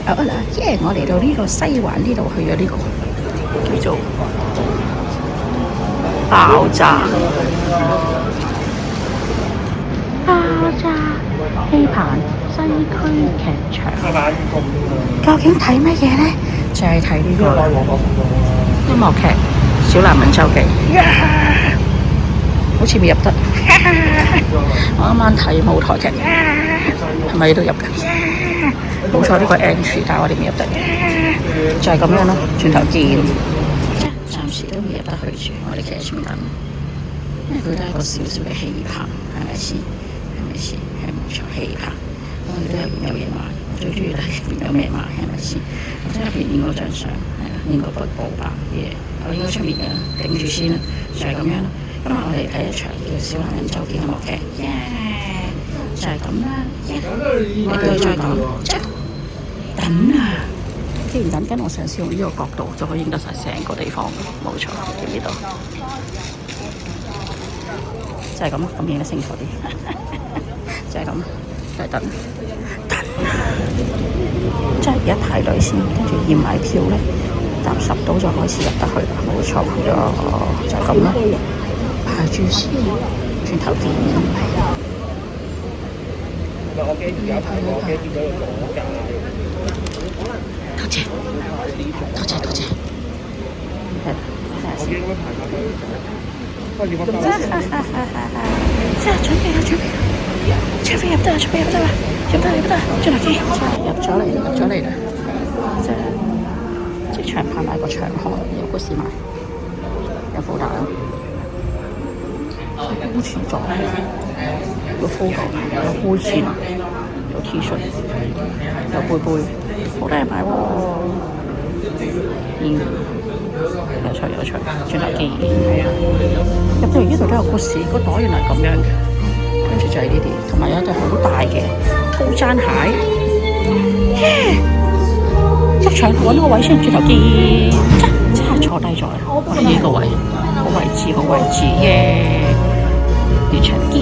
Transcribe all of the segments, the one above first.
好啦，我嚟到呢個西環呢度去咗呢個叫做爆炸戲棚西區劇場。究竟睇乜嘢呢？就係睇呢個音樂劇《小男人周記》。好似未入得。我啱啱睇舞台劇，係咪都入㗎？冇錯，呢個 entry，但係我哋未入得。就係咁樣咯，轉頭見。暫時都未入得去住，我哋企喺出面等。因為佢都係一個小小嘅戲棚，係咪先？係冇錯，戲棚。我哋都入邊有嘢賣，我最中意睇入邊有咩賣，係咪先？我喺入邊影嗰張相，係啦，影個布白嘢，我影咗出面㗎，頂住先啦，就係咁樣啦。今日我哋睇一場叫《小男人周記》音樂劇，就係咁啦。我哋再講，等啊！既然等緊，我嘗試用呢個角度就可以影得晒成個地方，冇錯，見唔見到？就係咁，咁影得清楚啲。就係咁，就係等。即係而家排隊先，跟住驗埋票咧，搭10到就開始入得去啦，冇錯就係咁啦。排住先，轉頭見。多謝。準備啦！出飛入得啦！轉頭見。入咗嚟啦！即場拍賣個長項，有故事賣，有副打。好似作有 photo， 有杯墊，有 T 恤，有杯，好多人買喎。有趣，轉頭見。入到嚟呢度都有故事，個袋原來咁樣嘅，跟住就係呢啲，同埋有一對好大嘅高踭鞋。入場揾個位先，轉頭見。即刻坐低咗啦，揾呢個位，好位置耶！轉場見。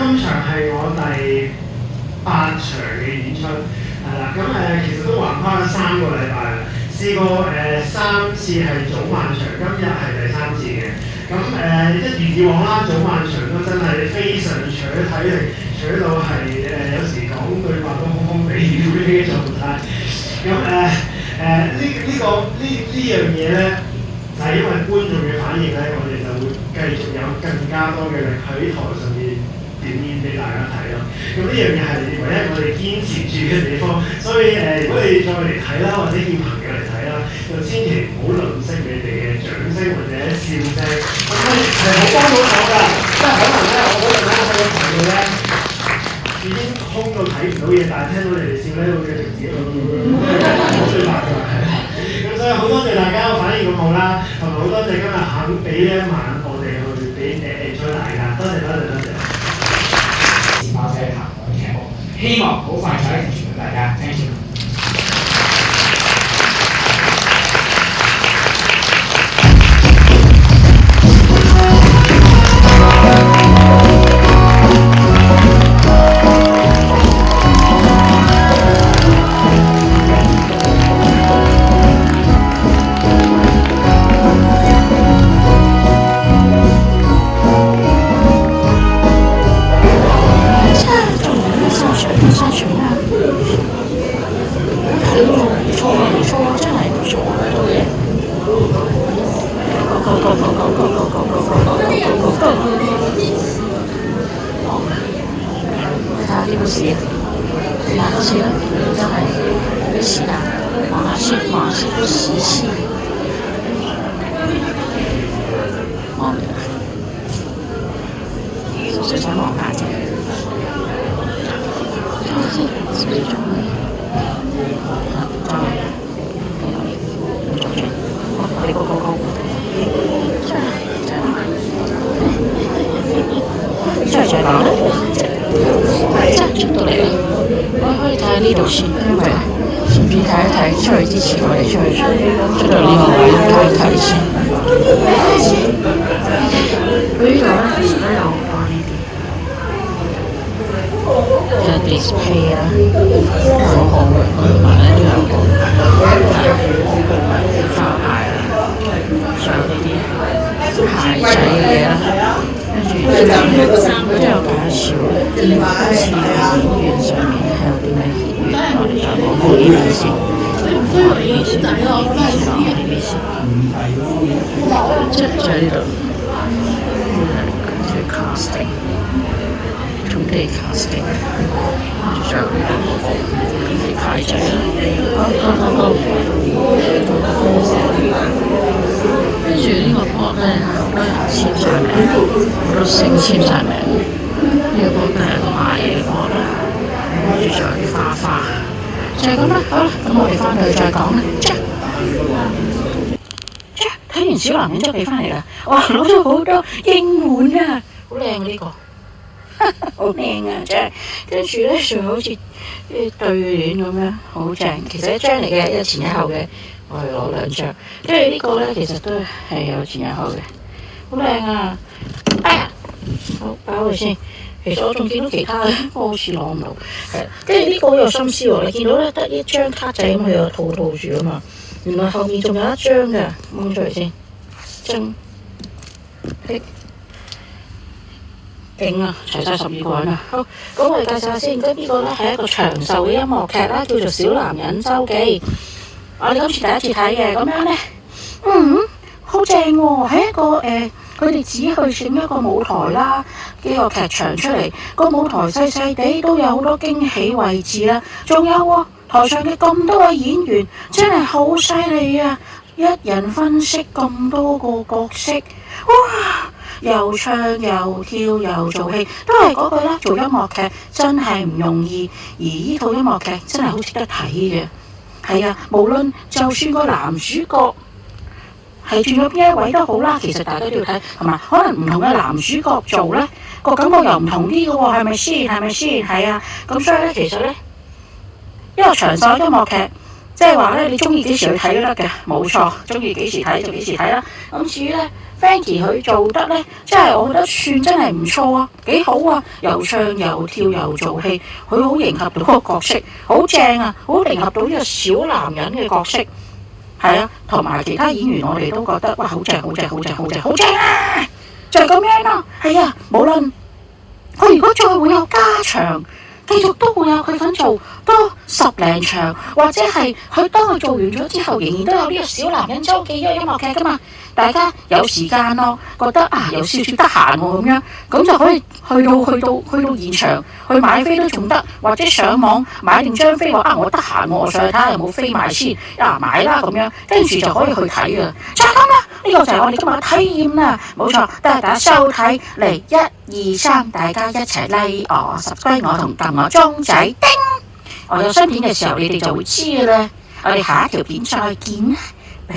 今場係我第8場嘅演出，係啦，咁其實都橫跨咗3個禮拜啦，試過3次係早晚場，今日係第3次嘅。咁一如以往啦，早晚場都真係非常搶體力，搶到係有時講對話都空空地嘅狀態。咁呢樣嘢咧，就係因為觀眾嘅反應咧，我哋就會繼續有更加多嘅力喺台上面表演俾大家睇咯。咁呢樣嘢係唯一我哋堅持住嘅地方。所以如果你再嚟睇啦，或者叫朋友嚟睇啦，就千祈唔好吝嗇你哋嘅掌聲或者笑聲。咁係好幫到手㗎。即係可能咧，我嗰陣咧喺個台度咧已經空到睇唔到嘢，但係聽到你哋笑咧，會繼續自己好最白㗎。所以好多謝大家反應咁好啦，同埋好多謝今日肯俾一晚我哋去俾enjoy大家，多謝。爆車行嘅劇目，希望好快就可以傳到大家。Thank you。呢本事，哪個事咧？真係啲時間望下先，望下先都時事，望唔到，純粹想望下啫。睇下先，少少鐘啦。我哋高，出嚟再講啦。真係出到嚟啦！我可以睇下呢度先，因為順便睇一睇出去之前，我哋出到呢個位睇一睇先。佢呢度咧其實都有好多呢啲嘅 display 啦，好好嘅，同埋咧都有個花牌啦，仲有呢啲鞋仔嘅嘢啦。跟住佢都有介紹好似演員上面係有啲咩演員，我哋再講呢邊先，呢邊先，即係呢度，跟住 casting， 重地 casting， 跟住仲有呢度牌仔啦，好。跟住呢個波咧，好多人簽晒名，好多星簽晒名。呢個波都係個賣嘢嘅波啦，跟住仲有啲花，就係咁啦。好啦，咁我哋翻去再講啦。睇完小男人周記翻嚟啦，哇！攞咗好多英文啊，好靚呢個，好靚啊！真係。跟住咧，仲好似啲對聯咁樣，好正。其實一張嚟嘅，一前一後嘅。我哋攞兩張，跟住呢個咧其實都係有前有後嘅，好靚啊！哎呀，好擺佢先。其實我仲見到其他嘅，我好似攞唔到。係，跟住呢個好有心思喎。你見到咧得一張卡仔咁，佢有套住啊嘛。原來後面仲有一張嘅，掹出嚟先。真，勁啊！齊晒12個人啊！好，咁我哋介紹下先。咁呢個咧係一個長壽嘅音樂劇啦，叫做《小男人周記》。我哋今次第一次睇嘅，咁樣咧，好正喎！係一個佢哋只去整一個舞台啦，呢個劇場出嚟，個舞台細細地都有好多驚喜位置啦，仲有喎，台上嘅咁多位演員真係好犀利啊！一人分析咁多個角色，哇！又唱又跳又做戲，都係嗰句啦，做音樂劇真係唔容易，而呢套音樂劇真係好值得睇嘅。係啊，無論就算個男主角係轉咗邊一位都好啦，其實大家都要睇，同埋可能唔同嘅男主角做咧，個感覺又唔同啲嘅喎，係咪先？係咪先？係啊，咁所以咧，其實咧，一個長壽音樂劇，即係話咧，你中意幾時去睇都得嘅，冇錯，中意幾時睇就幾時睇啦。咁至於咧 ，Frankie 佢做得咧，即係我覺得算真係唔錯啊，幾好啊，又唱又跳又做戲，佢好迎合到嗰個角色，好正啊，好迎合到呢個小男人嘅角色，係啊，同埋其他演員我哋都覺得哇，好正好正好正好正好正啊，就係咁樣咯，係啊，無論佢如果再會有加場。繼續都會有佢份做多10零場，或者係佢當佢做完咗之後，仍然都有呢個小男人周記呢個音樂劇噶嘛。大家有時間咯，覺得啊有少少得閒喎咁樣，咁就可以去到現場去買飛都仲得，或者上網買定張飛話啊我得閒喎，我上去睇下有冇飛賣先，買啦咁樣，跟住就可以去睇噶。就係咁啦，呢個就係我哋今日嘅體驗啦，冇錯，多謝大家收睇嚟1、2、3，大家一齊 like 我 subscribe 我同撳我鐘仔叮，我有新片嘅時候你哋就會知嘅啦。我哋下一條片再見啦，拜。